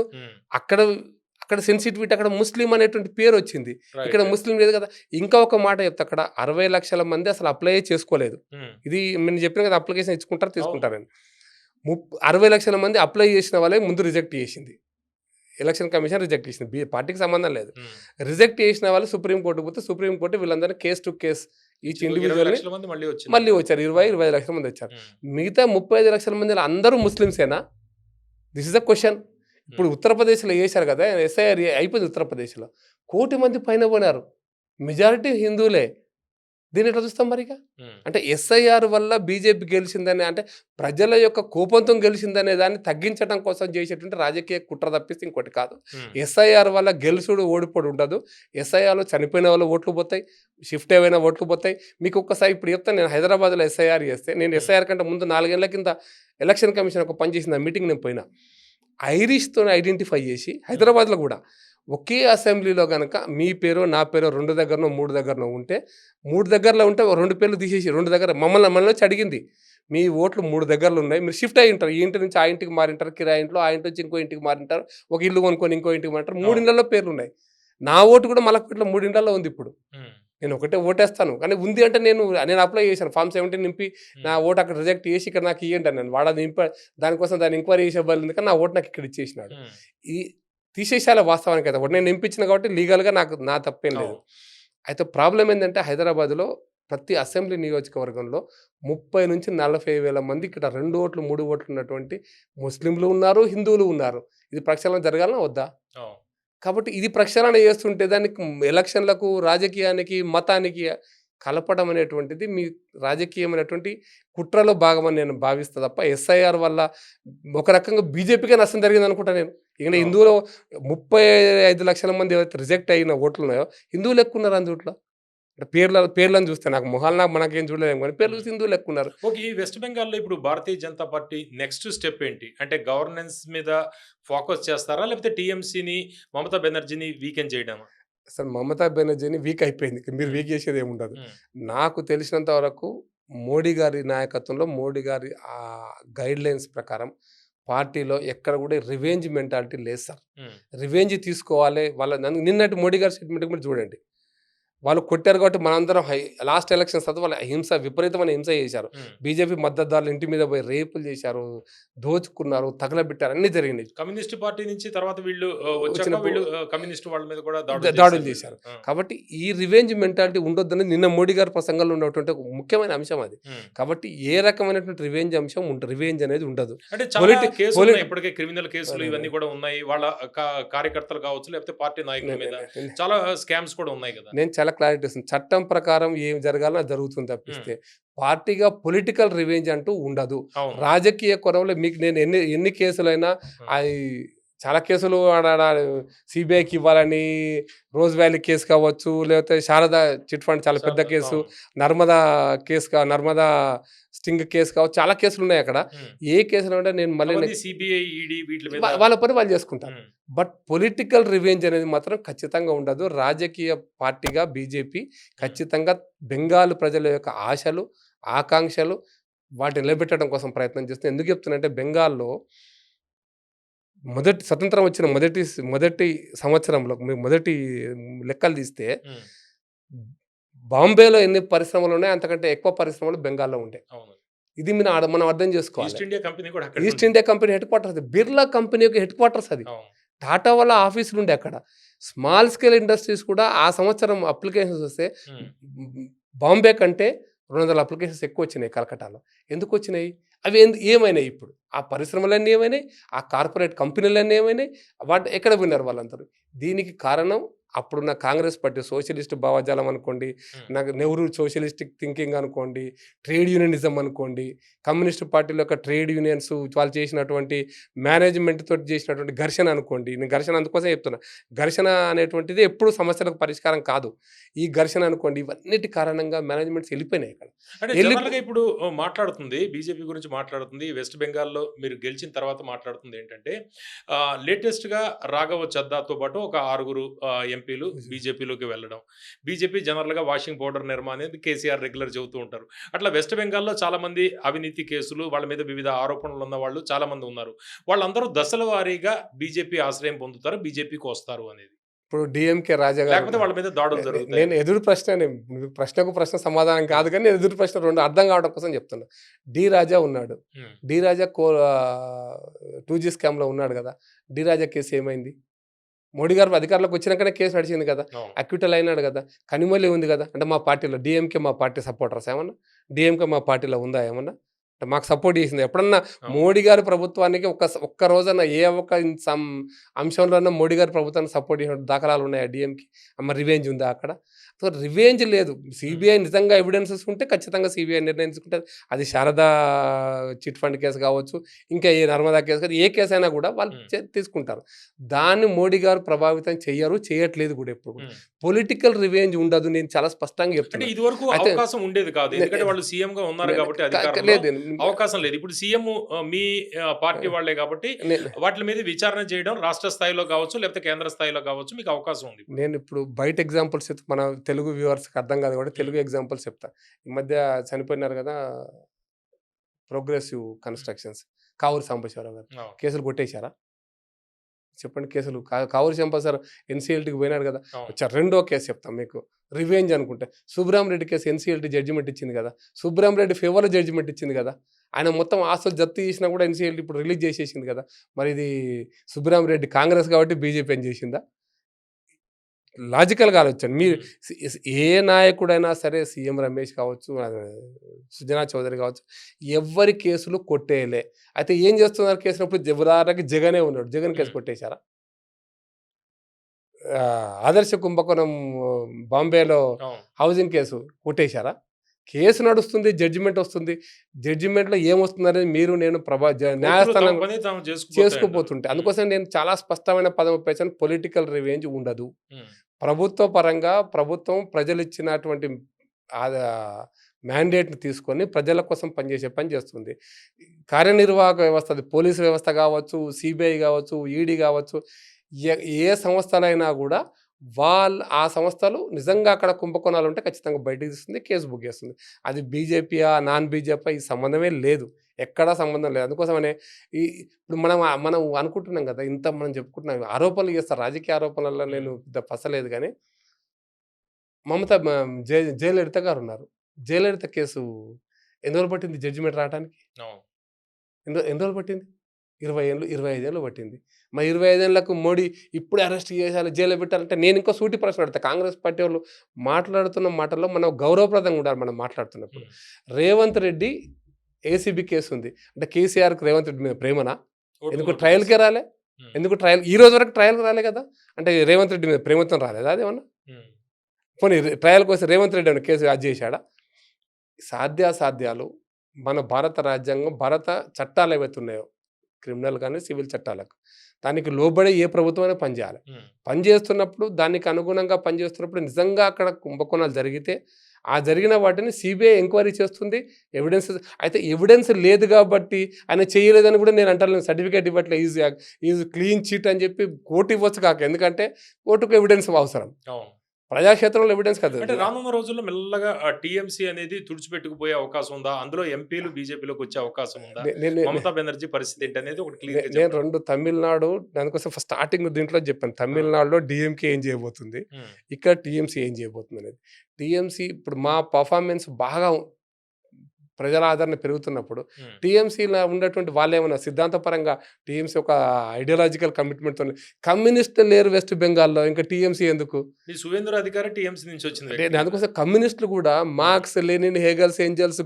అక్కడ సెన్సిటివిటీ, అక్కడ ముస్లిం అనేటువంటి పేరు వచ్చింది, Right, ఇక్కడ right. ముస్లిం లేదు కదా. ఇంకా ఒక మాట చెప్తా, అక్కడ 60 లక్షల మంది అసలు అప్లై చేసుకోలేదు. ఇది నేను చెప్పిన కదా, అప్లికేషన్ ఇచ్చుకుంటారు తీసుకుంటారని. 60 లక్షల మంది అప్లై చేసిన వాళ్ళే ముందు రిజెక్ట్ చేసింది ఎలక్షన్ కమిషన్, రిజెక్ట్ చేసింది. పార్టీకి సంబంధం లేదు. రిజెక్ట్ చేసిన వాళ్ళు సుప్రీంకోర్టు పోతే సుప్రీంకోర్టు వీళ్ళందరినీ case to case each individual మళ్ళీ వచ్చారు. 20-25 లక్షల మంది వచ్చారు. మిగతా 35 లక్షల మంది అందరూ ముస్లిమ్సేనా? This is the question. ఇప్పుడు ఉత్తరప్రదేశ్లో చేశారు కదా ఎస్ఐఆర్, అయిపోయింది. ఉత్తరప్రదేశ్లో 1 కోటి మంది పైన పోయినారు, మెజారిటీ హిందువులే. దీన్ని ఎట్లా చూస్తాం మరి? అంటే ఎస్ఐఆర్ వల్ల బీజేపీ గెలిచిందనే, అంటే ప్రజల యొక్క కోపంతో గెలిచిందనే దాన్ని తగ్గించడం కోసం చేసేటువంటి రాజకీయ కుట్ర తప్పిస్తే ఇంకోటి కాదు. ఎస్ఐఆర్ వల్ల గెలుచుడు ఓడిపోడు ఉండదు. ఎస్ఐఆర్లో చనిపోయిన వాళ్ళు ఓట్లు పోతాయి, షిఫ్ట్ ఏవైనా ఓట్లు పోతాయి. మీకు ఒక్కసారి ఇప్పుడు చెప్తాను, నేను హైదరాబాద్లో ఎస్ఐఆర్ చేస్తే, నేను ఎస్ఐఆర్ కంటే ముందు 4 ఏళ్ల కింద ఎలక్షన్ కమిషన్ ఒక పని చేసింది. ఆ మీటింగ్ నేను పోయినా, ఐరిష్తో ఐడెంటిఫై చేసి హైదరాబాద్లో కూడా ఒకే అసెంబ్లీలో కనుక మీ పేరు నా పేరు 2 దగ్గరనో 3 దగ్గరనో ఉంటే, 3 దగ్గరలో ఉంటే 2 పేర్లు తీసేసి 2 దగ్గర మనల్ని వచ్చి అడిగింది, మీ ఓట్లు 3 దగ్గరలో ఉన్నాయి, మీరు షిఫ్ట్ అయ్యి ఉంటారు, ఈ ఇంటి నుంచి ఆ ఇంటికి మారింటారు, కిరాయి ఇంట్లో, ఆ ఇంటి నుంచి ఇంకో ఇంటికి మారింటారు, ఒక ఇల్లు కొనుక్కొని ఇంకో ఇంటికి మారింటారు, 3 ఇళ్లలో పేర్లు ఉన్నాయి. నా ఓటు కూడా మలక్పేటలో 3 ఇళ్లలో ఉంది. ఇప్పుడు నేను ఒకటే ఓటేస్తాను, కానీ ఉంది అంటే నేను అప్లై చేశాను, ఫామ్ 17 నింపి నా ఓటు అక్కడ రిజెక్ట్ చేసి ఇక్కడ నాకు ఇవ్వండి నేను వాడది దానికోసం దాన్ని ఎంక్వైరీ చేసే బదులు ఉంది, కానీ నా ఓటు నాకు ఇక్కడ ఇచ్చేసినాడు. ఈ తీసేసాల వాస్తవానికి అయితే ఒకటి నేను నింపించిన కాబట్టి లీగల్గా నా తప్పేం లేదు. అయితే ప్రాబ్లం ఏంటంటే హైదరాబాద్లో ప్రతి అసెంబ్లీ నియోజకవర్గంలో 30 నుంచి 40 వేల మంది ఇక్కడ 2 ఓట్లు 3 ఓట్లు ఉన్నటువంటి ముస్లింలు ఉన్నారు, హిందువులు ఉన్నారు. ఇది ప్రక్షాళన జరగాలనా వద్దా? కాబట్టి ఇది ప్రక్షాళన చేస్తుంటే దానికి ఎలక్షన్లకు, రాజకీయానికి, మతానికి కలపడం అనేటువంటిది మీ రాజకీయమైనటువంటి కుట్రలో భాగమని నేను భావిస్తా తప్ప ఎస్ఐఆర్ వల్ల ఒక రకంగా బీజేపీకే నష్టం జరిగింది అనుకుంటా నేను. ఇక్కడ హిందువులు 35 లక్షల మంది ఏవైతే రిజెక్ట్ అయిన ఓట్లు ఉన్నాయో హిందువులు ఎక్కువ ఉన్నారు అందుట్లో. పేర్లను చూస్తే నాకు మొహాలు మనకేం చూడలేము, కానీ పేర్లు చూసి హిందువులు ఎక్కువ ఉన్నారు. ఓకే. ఈ వెస్ట్ బెంగాల్లో ఇప్పుడు Bharatiya Janata party next step ఏంటి? అంటే గవర్నెన్స్ మీద ఫోకస్ చేస్తారా, లేకపోతే టీఎంసీని, మమతా బెనర్జీని వీకెండ్ చేయడమా? అసలు మమతా బెనర్జీని వీక్ అయిపోయింది, మీరు వీక్ చేసేది ఏముండదు. నాకు తెలిసినంత వరకు మోడీ గారి నాయకత్వంలో, మోడీ గారి గైడ్ లైన్స్ ప్రకారం పార్టీలో ఎక్కడ కూడా రివెంజ్ మెంటాలిటీ లేదు సార్. రివెంజ్ తీసుకోవాలి వాళ్ళ. నిన్నటి మోడీ గారి స్టేట్మెంట్ కూడా చూడండి, వాళ్ళు కొట్టారు కాబట్టి మనందరం లాస్ట్ ఎలక్షన్స్ తర్వాత వాళ్ళ హింస, విపరీతమైన హింస చేశారు. బీజేపీ మద్దతుదారులు ఇంటి మీద పోయి రేపులు చేశారు, దోచుకున్నారు, తగలబెట్టారు, అన్ని జరిగినాయి. కమ్యూనిస్ట్ పార్టీ నుంచి తర్వాత వీళ్ళు కమ్యూనిస్ట్ వాళ్ళ మీద కూడా దాడులు చేశారు. కాబట్టి ఈ రివెంజ్ మెంటాలిటీ ఉండొద్దని నిన్న మోడీ గారి ప్రసంగంలో ఉన్నటువంటి ఒక ముఖ్యమైన అంశం అది. కాబట్టి ఏ రకమైనటువంటి రివెంజ్ అంశం రివెంజ్ అనేది ఉండదు. అంటే ఇప్పటికే క్రిమినల్ కేసులు ఇవన్నీ కూడా ఉన్నాయి, వాళ్ళ కార్యకర్తలు కావచ్చు, లేకపోతే పార్టీ నాయకుల మీద చాలా స్కామ్స్ కూడా ఉన్నాయి కదా. నేను చాలా క్లారిటీ ఇస్తుంది, చట్టం ప్రకారం ఏం జరగాలో జరుగుతుంది తప్పిస్తే పార్టీగా పొలిటికల్ రివెంజ్ అంటూ ఉండదు. రాజకీయ కోణంలో మీకు నేను ఎన్ని కేసులైనా, అది చాలా కేసులు సిబిఐకి ఇవ్వాలని, రోజ్ వ్యాలీ కేసు కావచ్చు, లేకపోతే శారదా చిట్ ఫండ్ చాలా పెద్ద case, Narmada case, Narmada sting case కావచ్చు, చాలా కేసులు ఉన్నాయి అక్కడ. ఏ కేసులు అంటే నేను మళ్ళీ సిబిఐ, ఈడీ వీటి మీద వాళ్ళ పని వాళ్ళు చేసుకుంటారు. బట్ పొలిటికల్ రివెంజ్ అనేది మాత్రం ఖచ్చితంగా ఉండదు. రాజకీయ పార్టీగా బీజేపీ ఖచ్చితంగా బెంగాల్ ప్రజల యొక్క ఆశలు, ఆకాంక్షలు వాటిని నిలబెట్టడం కోసం ప్రయత్నం చేస్తుంది. ఎందుకు చెప్తున్నా బెంగాల్లో స్వతంత్రం వచ్చిన మొదటి సంవత్సరంలో మొదటి లెక్కలు తీస్తే బాంబేలో ఎన్ని పరిశ్రమలు ఉన్నాయి, అంతకంటే ఎక్కువ పరిశ్రమలు బెంగాల్లో ఉంటాయి. ఇది మనం అర్థం చేసుకోవాలి. East India company head quarters, Birla company యొక్క హెడ్ క్వార్టర్స్ అది. టాటా వాళ్ళ ఆఫీసులు ఉండే అక్కడ. స్మాల్ స్కేల్ ఇండస్ట్రీస్ కూడా ఆ సంవత్సరం అప్లికేషన్స్ వస్తే బాంబే కంటే 200 అప్లికేషన్స్ ఎక్కువ వచ్చినాయి కలకటాలో. ఎందుకు వచ్చినాయి? అవి ఏమైనాయి? ఇప్పుడు ఆ పరిశ్రమలన్నీ ఏమైనాయి, ఆ కార్పొరేట్ కంపెనీలన్నీ ఏమైనాయి, ఎక్కడ విన్నారు వాళ్ళందరూ? దీనికి కారణం అప్పుడున్న కాంగ్రెస్ పార్టీ సోషలిస్ట్ భావజాలం అనుకోండి, నాకు నెహ్రూ సోషలిస్టిక్ థింకింగ్ అనుకోండి, ట్రేడ్ యూనియనిజం అనుకోండి, కమ్యూనిస్ట్ పార్టీల యొక్క ట్రేడ్ యూనియన్స్ వాళ్ళు చేసినటువంటి మేనేజ్మెంట్ తోటి చేసినటువంటి ఘర్షణ అనుకోండి. నేను ఘర్షణ అందుకోసం చెప్తున్నా. ఘర్షణ అనేటువంటిది ఎప్పుడు సమస్యలకు పరిష్కారం కాదు. ఈ ఘర్షణ అనుకోండి, ఇవన్నిటి కారణంగా మేనేజ్మెంట్స్ వెళ్ళిపోయినాయి ఇక్కడ. ఇప్పుడు మాట్లాడుతుంది బీజేపీ గురించి మాట్లాడుతుంది. వెస్ట్ బెంగాల్లో మీరు గెలిచిన తర్వాత మాట్లాడుతుంది ఏంటంటే లేటెస్ట్గా రాఘవ చద్దాతో పాటు ఒక 6 ఎంపీలు బీజేపీలోకి వెళ్ళడం. బీజేపీ జనరల్గా వాషింగ్ పౌడర్ నిర్మా అనేది కేసీఆర్ రెగ్యులర్ చెబుతూ ఉంటారు. అట్లా వెస్ట్ బెంగాల్లో చాలా మంది అవినీతి కేసులు, వాళ్ళ మీద వివిధ ఆరోపణలు ఉన్న వాళ్ళు చాలా మంది ఉన్నారు. వాళ్ళందరూ దశల వారీగా బీజేపీ ఆశ్రయం పొందుతారు, బీజేపీకి వస్తారు అనేది. ఇప్పుడు డిఎంకే రాజా లేకపోతే వాళ్ళ మీద దాడులు జరుగుతాయి. నేను ఎదురు ప్రశ్నకు ప్రశ్న సమాధానం కాదు, కానీ నేను ఎదురు ప్రశ్న 2 అర్థం కావడం కోసం చెప్తున్నా. డి రాజా ఉన్నాడు. డి రాజా 2G స్కామ్లో ఉన్నాడు కదా. డి రాజా కేసు ఏమైంది? మోడీ గారు అధికారంలోకి వచ్చినాకనే కేసు నడిచింది కదా. అక్విటల్ అయినాడు కదా. కనిమొలి ఉంది కదా. అంటే మా పార్టీలో డిఎంకే మా పార్టీ సపోర్టర్స్ ఏమన్నా? డిఎంకే మా పార్టీలో ఉందా ఏమన్నా? మాకు సపోర్ట్ చేసింది ఎప్పుడన్నా? మోడీ గారి ప్రభుత్వానికి ఒక్క రోజన్న ఏ ఒక్క అంశంలోనే మోడీ గారి ప్రభుత్వానికి సపోర్ట్ చేసిన దాఖలాలు ఉన్నాయా డిఎంకి? రివెంజ్ ఉందా అక్కడ? సో రివెంజ్ లేదు. సిబిఐ నిజంగా ఎవిడెన్సెస్ ఉంటే ఖచ్చితంగా సిబిఐ నిర్ణయించుకుంటుంది. అది శారదా చిట్ ఫండ్ కేసు కావచ్చు, ఇంకా ఏ నర్మదా కేసు కాదు, ఏ కేసు అయినా కూడా వాళ్ళు తీసుకుంటారు. దాన్ని మోడీ గారు ప్రభావితం చెయ్యరు, చేయట్లేదు కూడా. ఎప్పుడు పొలిటికల్ రివెంజ్ ఉండదు. నేను చాలా స్పష్టంగా చెప్తాను. ఇదివరకు అవకాశం ఉండేది కాదు, ఎందుకంటే వాళ్ళు సీఎం గా ఉన్నారు కాబట్టి లేదు, అవకాశం లేదు. ఇప్పుడు సీఎం మీ పార్టీ వాళ్లే కాబట్టి వాటి మీద విచారణ చేయడం రాష్ట్ర స్థాయిలో కావచ్చు, లేకపోతే కేంద్ర స్థాయిలో కావచ్చు, మీకు అవకాశం ఉంది. నేను ఇప్పుడు బయట ఎగ్జాంపుల్స్ మన తెలుగు వ్యూవర్స్కి అర్థం కాదు కాబట్టి తెలుగు ఎగ్జాంపుల్స్ చెప్తా. ఈ మధ్య చనిపోయినారు కదా ప్రోగ్రెసివ్ కన్స్ట్రక్షన్స్, కావూరి సాంబశివరావు గారు. కేసులు కొట్టేశారా? చెప్పండి. కేసులు కావూరి సాంబశివరావు ఎన్సీఎల్టీకి పోయినాడు కదా. వచ్చారు. రెండో కేసు చెప్తాం మీకు, రివెంజ్ అనుకుంటే. Subrahma Reddy case NCLT judgement ఇచ్చింది కదా. సుబ్రహ్మ రెడ్డి ఫేవర్లో జడ్జిమెంట్ ఇచ్చింది కదా. ఆయన మొత్తం ఆస్తులు జప్తు చేసినా కూడా ఎన్సీఎల్టీ ఇప్పుడు రిలీజ్ చేసేసింది కదా. మరి ఇది సుబ్రహ్మ రెడ్డి కాంగ్రెస్ కాబట్టి బీజేపీ ఏం చేసిందా? లాజికల్గా ఆలోచించండి. మీరు ఏ నాయకుడైనా సరే, సీఎం రమేష్ కావచ్చు, సుజనా చౌదరి కావచ్చు, ఎవరి కేసులు కొట్టేయలే. అయితే ఏం చేస్తున్నారు కేసునప్పుడు? ఉదాహరణకి జగనే ఉన్నాడు, జగన్ కేసు కొట్టేశారా? ఆదర్శ కుంభకోణం బాంబేలో హౌసింగ్ కేసు కొట్టేశారా? కేసు నడుస్తుంది, జడ్జిమెంట్ వస్తుంది. జడ్జిమెంట్లో ఏమొస్తుంది అనేది మీరు నేను న్యాయస్థానం చేసుకోపోతుంటే, అందుకోసం నేను చాలా స్పష్టమైన పదం ఉపయోగించాను. పొలిటికల్ రివెంజ్ ఉండదు. ప్రభుత్వ పరంగా ప్రభుత్వం ప్రజలు ఇచ్చినటువంటి మ్యాండేట్ని తీసుకొని ప్రజల కోసం పనిచేసే పని చేస్తుంది. కార్యనిర్వాహక వ్యవస్థ, అది పోలీసు వ్యవస్థ కావచ్చు, సిబిఐ కావచ్చు, ఈడీ కావచ్చు, ఏ సంస్థలైనా కూడా ఆ సంస్థలు నిజంగా అక్కడ కుంభకోణాలు ఉంటే ఖచ్చితంగా బయటకు తీస్తుంది, కేసు బుక్ చేస్తుంది. అది బీజేపీయా నాన్ బీజేపీ ఈ సంబంధమే లేదు, ఎక్కడా సంబంధం లేదు. అందుకోసమనే ఇప్పుడు మనం అనుకుంటున్నాం కదా, ఇంత మనం చెప్పుకుంటున్నాం, ఆరోపణలు చేస్తారు, రాజకీయ ఆరోపణలలో నేను పసలేదు. కానీ మమతా జయలలిత గారు ఉన్నారు. జయలలిత కేసు ఎన్ని రోజులు పట్టింది జడ్జిమెంట్ రావడానికి? ఎన్ని రోజులు పట్టింది? 20 ఏళ్ళు, 25 ఏళ్ళు పట్టింది. మరి 25 ఏళ్ళకు మోడీ ఇప్పుడే అరెస్ట్ చేయాలి, జైల్లో పెట్టాలంటే నేను ఇంకో సూటి ప్రశ్న అడుగుతా. కాంగ్రెస్ పార్టీ వాళ్ళు మాట్లాడుతున్న మాటల్లో మనం గౌరవప్రదంగా ఉండాలి. మనం మాట్లాడుతున్నప్పుడు రేవంత్ రెడ్డి ఏసీబీ కేసు ఉంది అంటే కేసీఆర్కి రేవంత్ రెడ్డి మీద ప్రేమనా? ఎందుకు ట్రయల్కే రాలే? ఎందుకు ట్రయల్ ఈ రోజు వరకు ట్రయల్కి రాలే కదా? అంటే రేవంత్ రెడ్డి మీద ప్రేమతో రాలేదా? అదేమన్నా పోనీ ట్రయల్ కోసం రేవంత్ రెడ్డి ఏమన్నా కేసు అది చేశాడా? సాధ్యాసాధ్యాలు మన భారత రాజ్యాంగం, భారత చట్టాలు ఏవైతే ఉన్నాయో, క్రిమినల్ కానీ సివిల్ చట్టాలకు, దానికి లోబడి ఏ ప్రభుత్వమైనా పనిచేయాలి. పనిచేస్తున్నప్పుడు దానికి అనుగుణంగా పనిచేస్తున్నప్పుడు నిజంగా అక్కడ కుంభకోణాలు జరిగితే ఆ జరిగిన వాటిని సిబిఐ ఎంక్వైరీ చేస్తుంది. ఎవిడెన్స్ అయితే ఎవిడెన్స్ లేదు కాబట్టి ఆయన చేయలేదని కూడా నేను అంటాను. సర్టిఫికేట్ ఇవ్వట్లే, ఈజ్ క్లీన్ చీట్ అని చెప్పి కోర్టు ఇవ్వచ్చు కాక, ఎందుకంటే కోర్టుకు ఎవిడెన్స్ అవసరం. అవును. ప్రజాక్షేత్రంలో ఎవిడెన్స్ కదా. అంటే రానున్న రోజుల్లో మెల్లగా టీఎంసీ అనేది తుడిచిపెట్టుకుపోయే అవకాశం ఉందా? అందులో ఎంపీలు బీజేపీలోకి వచ్చే అవకాశం ఉందా? మమతా బెనర్జీ పరిస్థితి ఏంటి అనేది ఒకటి క్లియర్ నేను 2 తమిళనాడు దానికోసం స్టార్టింగ్ దీంట్లో చెప్పాను. తమిళనాడులో డిఎంకే ఏం చేయబోతుంది, ఇక్కడ టీఎంసీ ఏం చేయబోతుంది అనేది. టీఎంసీ ఇప్పుడు మా పర్ఫార్మెన్స్ బాగా ప్రజల ఆదరణ పెరుగుతున్నప్పుడు టీఎంసీలో ఉన్నటువంటి వాళ్ళు ఏమన్నా సిద్ధాంతపరంగా టీఎంసీ ఒక ఐడియాలజికల్ కమిట్మెంట్తో, కమ్యూనిస్టులు లేరు వెస్ట్ బెంగాల్లో, ఇంకా టీఎంసీ ఎందుకు? ఈ సువేంద్ర అధికారి టీఎంసీ నుంచి వచ్చింది. అందుకోసం కమ్యూనిస్టులు కూడా మార్క్స్, లెనిన్, హెగెల్స్, ఏంజల్స్,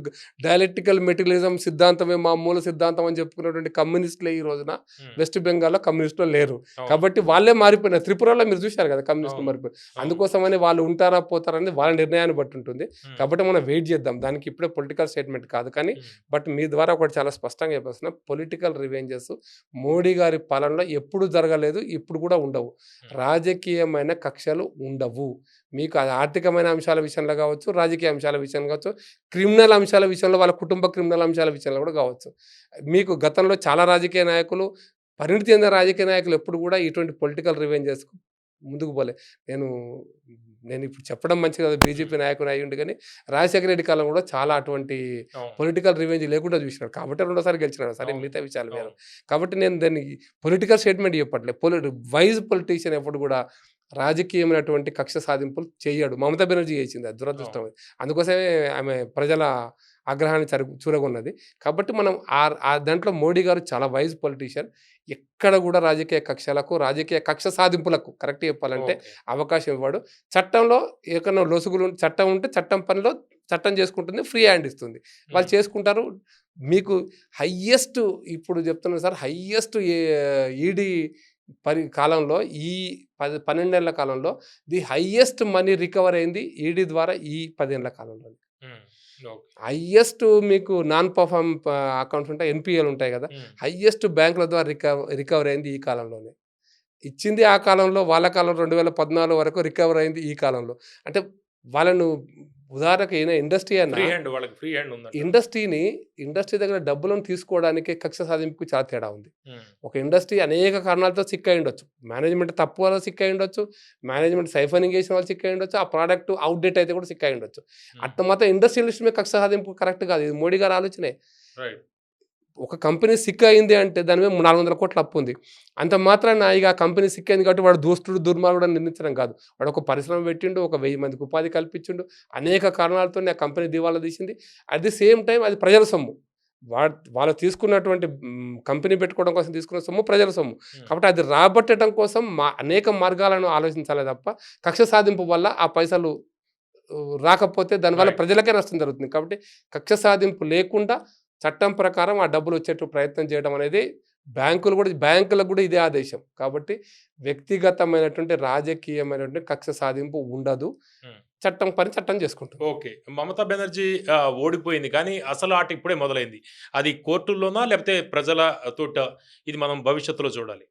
డయాలెక్టికల్ మెటీరియలిజం సిద్ధాంతమే మా మూల సిద్ధాంతం అని చెప్పుకున్నటువంటి కమ్యూనిస్టులే ఈ రోజున వెస్ట్ బెంగాల్లో కమ్యూనిస్టులు లేరు. కాబట్టి వాళ్ళే మారిపోయినారు. త్రిపురలో మీరు చూశారు కదా కమ్యూనిస్టులు మారిపోయి. అందుకోసమని వాళ్ళు ఉంటారా పోతారని వాళ్ళ నిర్ణయాన్ని బట్టి ఉంటుంది. కాబట్టి మనం వెయిట్ చేద్దాం. దానికి ఇప్పుడే పొలిటికల్ స్టేట్మెంట్ కాదు. కానీ బట్ మీ ద్వారా ఒకటి చాలా స్పష్టంగా చెప్పేస్తున్నా, పొలిటికల్ రివెంజెస్ మోడీ గారి పాలనలో ఎప్పుడు జరగలేదు, ఇప్పుడు కూడా ఉండవు. రాజకీయమైన కక్షలు ఉండవు. మీకు ఆర్థికమైన అంశాల విషయంలో కావచ్చు, రాజకీయ అంశాల విషయంలో కావచ్చు, క్రిమినల్ అంశాల విషయంలో, వాళ్ళ కుటుంబ క్రిమినల్ అంశాల విషయంలో కూడా కావచ్చు. మీకు గతంలో చాలా రాజకీయ నాయకులు, పరిణితి చెందిన రాజకీయ నాయకులు ఎప్పుడు కూడా ఇటువంటి పొలిటికల్ రివెంజెస్ ముందుకు పోలే. నేను ఇప్పుడు చెప్పడం మంచిది కదా, బీజేపీ నాయకుడు అయ్యిండు, కానీ రాజశేఖర రెడ్డి కాలం కూడా చాలా అటువంటి పొలిటికల్ రివెంజ్ లేకుండా చూసినాడు. కాబట్టి 2సారి గెలిచినాడు. సరే, మిగతా విషయాలు వేరు. కాబట్టి నేను దాన్ని పొలిటికల్ స్టేట్మెంట్ చెప్పట్లేదు. వైజ్ పొలిటీషియన్ ఎప్పుడు కూడా రాజకీయమైనటువంటి కక్ష సాధింపులు చేయడు. మమతా బెనర్జీ చేసింది, అది దురదృష్టం. అందుకోసమే ఆమె ప్రజల ఆగ్రహాన్ని చూరగొన్నది. కాబట్టి మనం దాంట్లో మోడీ గారు చాలా వైజ్ పొలిటీషియన్. ఎక్కడ కూడా రాజకీయ కక్షలకు, రాజకీయ కక్ష సాధింపులకు కరెక్ట్ చెప్పాలంటే అవకాశం ఇవ్వడు. చట్టంలో ఏకన్నా లొసుగులు, చట్టం ఉంటే చట్టం పనిలో చట్టం చేసుకుంటుంది, ఫ్రీ హ్యాండ్ ఇస్తుంది, వాళ్ళు చేసుకుంటారు. మీకు హయ్యెస్ట్, ఇప్పుడు చెప్తున్నాను సార్, హయ్యెస్ట్ ఈడీ కాలంలో, ఈ 12 ఏళ్ల కాలంలో ది హయ్యెస్ట్ మనీ రికవర్ అయింది ఈడీ ద్వారా ఈ 10 ఏళ్ల కాలంలో. హయ్యెస్ట్ మీకు నాన్ పర్ఫార్మ్ అకౌంట్స్ ఉంటాయి, ఎన్పిఎల్ ఉంటాయి కదా, హయ్యెస్ట్ బ్యాంకుల ద్వారా రికవర్ అయింది ఈ కాలంలోనే. ఇచ్చింది ఆ కాలంలో, వాళ్ళ కాలంలో 2014 వరకు రికవర్ అయింది ఈ కాలంలో. అంటే వాళ్ళను ఉదాహరణకు ఇండస్ట్రీ అన్న ఇండస్ట్రీ దగ్గర డబ్బులను తీసుకోవడానికి కక్ష సాధింపుకు చాలా తేడా ఉంది. ఒక ఇండస్ట్రీ అనేక కారణాలతో సిక్ అయి ఉండొచ్చు. మేనేజ్మెంట్ తప్పు వల్ల సిక్ అయి ఉండొచ్చు, మేనేజ్మెంట్ సైఫనింగ్ చేసిన వాళ్ళు సిక్ అయి ఉండొచ్చు, ఆ ప్రోడక్ట్ అవుట్డేట్ అయితే కూడా సిక్ అయి ఉండొచ్చు. అట్లా మాత్రం ఇండస్ట్రియలిస్ట్ మీద కక్ష సాధింపు కరెక్ట్ కాదు. ఇది మోడీ గారు ఆలోచనే. ఒక కంపెనీ సిక్ అయింది అంటే దాని మీద 400 కోట్ల అప్పు ఉంది. అంత మాత్రాన ఇక ఆ కంపెనీ సిక్ అయింది కాబట్టి వాడు దోస్తుడు, దుర్మార్గుడు అని నిర్ణయించడం కాదు. వాడు ఒక పరిశ్రమ పెట్టిండు, ఒక 1000 మందికి ఉపాధి కల్పించిండు, అనేక కారణాలతో ఆ కంపెనీ దివాలా తీసింది. అట్ ది సేమ్ టైం అది ప్రజల సొమ్ము. వాళ్ళు తీసుకున్నటువంటి కంపెనీ పెట్టుకోవడం కోసం తీసుకున్న సొమ్ము ప్రజల సొమ్ము. కాబట్టి అది రాబట్టడం కోసం అనేక మార్గాలను ఆలోచించాలి తప్ప, కక్ష సాధింపు వల్ల ఆ పైసలు రాకపోతే దానివల్ల ప్రజలకే నష్టం జరుగుతుంది. కాబట్టి కక్ష సాధింపు లేకుండా చట్టం ప్రకారం ఆ డబ్బులు వచ్చేట్టు ప్రయత్నం చేయడం అనేది బ్యాంకులకు కూడా ఇదే ఆదేశం. కాబట్టి వ్యక్తిగతమైనటువంటి రాజకీయమైనటువంటి కక్ష సాధింపు ఉండదు. చట్టం పని చట్టం చేసుకుంటుంది. ఓకే, మమతా బెనర్జీ ఓడిపోయింది, కానీ అసలు ఆట ఇప్పుడే మొదలైంది. అది కోర్టుల్లోనా లేకపోతే ప్రజల తోట, ఇది మనం భవిష్యత్తులో చూడాలి.